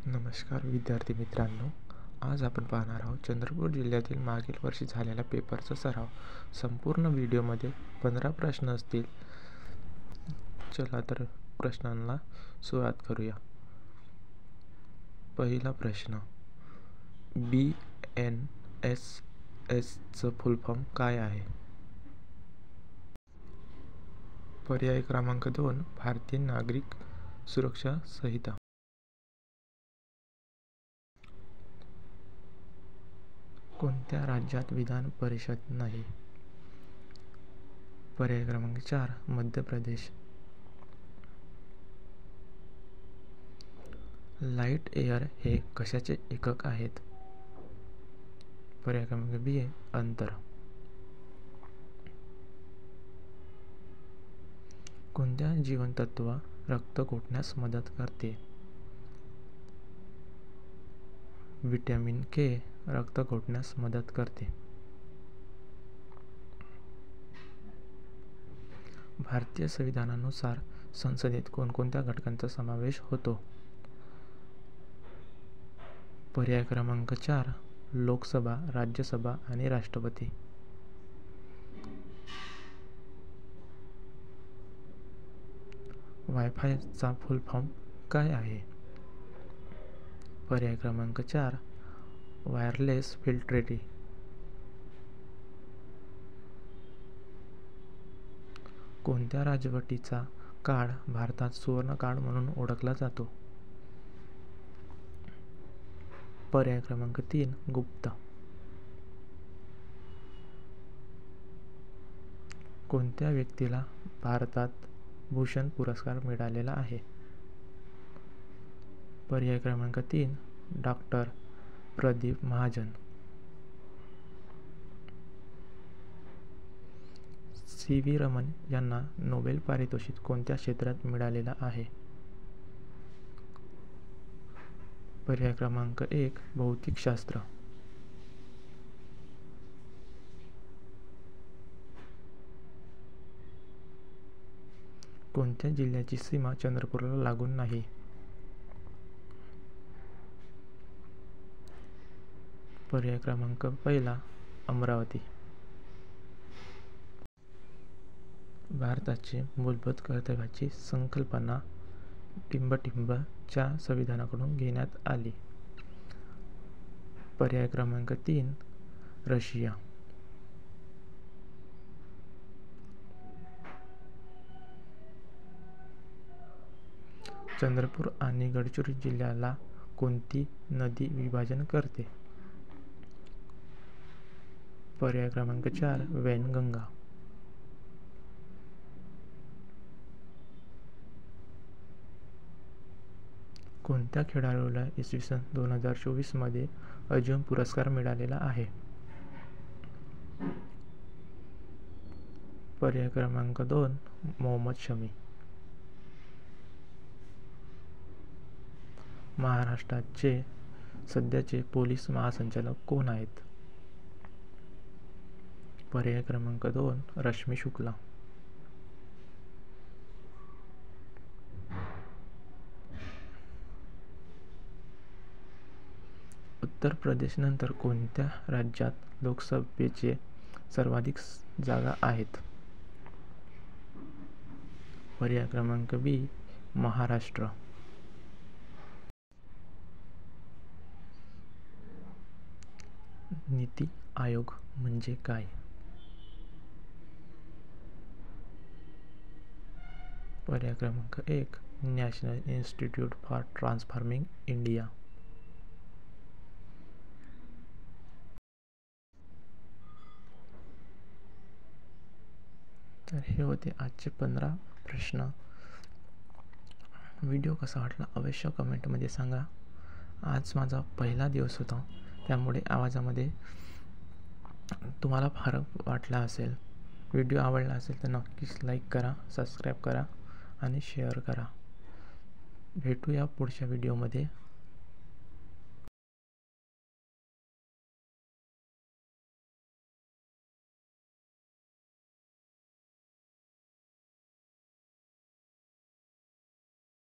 नमस्कार विद्यार्थी मित्रांनो, आज आपण पाहणार आहोत चंद्रपूर जिल्ह्यातील मागील वर्षी झालेला पेपरचा सराव। संपूर्ण व्हिडिओमध्ये 15 प्रश्न असतील। चला तर प्रश्नांना सुरुवात करूया। पहिला प्रश्न, BNSSचं फुल फॉर्म काय आहे? पर्याय क्रमांक 2, भारतीय नागरिक सुरक्षा संहिता। कोणत्या राज्यात विधान परिषद नाही? पर्याय क्रमांक 4, मध्य प्रदेश। लाईट एअर हे कशाचे एकक आहेत? पर्याय क्रमांक बी, अंतर। कोणत्या जीवनसत्व रक्त गोठण्यास मदत करते? व्हिटॅमिन के रक्त गोठण्यास मदत करते। भारतीय संविधानानुसार संसदेत कोणकोणत्या घटकांचा समावेश होतो? पर्याय क्रमांक 4, लोकसभा, राज्यसभा आणि राष्ट्रपती। वायफायचा फुल फॉर्म काय आहे? पर्याय क्रमांक 4, वायरलेस फिल्ट्रेटी। कोणत्या राजवटीचा काळ भारतात सुवर्णकाळ म्हणून ओळखला जातो? पर्याय क्रमांक 3, गुप्त। कोणत्या व्यक्तीला भारतात भूषण पुरस्कार मिळालेला आहे? पर्याय क्रमांक 3, डॉक्टर प्रदीप महाजन। CV रमन यांना नोबेल पारितोषिक कोणत्या क्षेत्रात मिळालेला आहे? पर्याय क्रमांक 1, भौतिकशास्त्र। कोणत्या जिल्ह्याची सीमा चंद्रपूरला लागून नाही? पर्याय क्रमांक 1, अमरावती। भारताची मूलभूत कर्तव्याची संकल्पना टिंबटिंब च्या संविधानाकडून घेण्यात आली। पर्याय क्रमांक 3, रशिया। चंद्रपूर आणि गडचिरोली जिल्ह्याला कोणती नदी विभाजन करते? पर्याय क्रमांक 4, वैनगंगा। कोणत्या खेळाडूला इसवी 2024 मध्ये अर्जुन पुरस्कार मिळालेला आहे? पर्याय क्रमांक 2, मोहम्मद शमी। महाराष्ट्राचे सध्याचे पोलीस महासंचालक कोण आहेत? पर्याय क्रमांक 2, रश्मी शुक्ला। उत्तर प्रदेश नंतर कोणत्या राज्यात लोकसभेचे सर्वाधिक जागा आहेत? पर्याय क्रमांक बी, महाराष्ट्र। नीती आयोग म्हणजे काय? पर्याय क्रमांक 1, national institute for transforming India. तर हे होते आजचे 15 प्रश्न। व्हिडिओ कसा वाटला अवश्य कमेंटमध्ये सांगा। आज माझा पहिला दिवस होता, त्यामुळे आवाजामध्ये तुम्हाला फरक वाटला असेल। व्हिडिओ आवडला असेल तर नक्कीच लाईक करा, सबस्क्राईब करा आणि शेअर करा। भेटूया पुढच्या व्हिडिओमध्ये।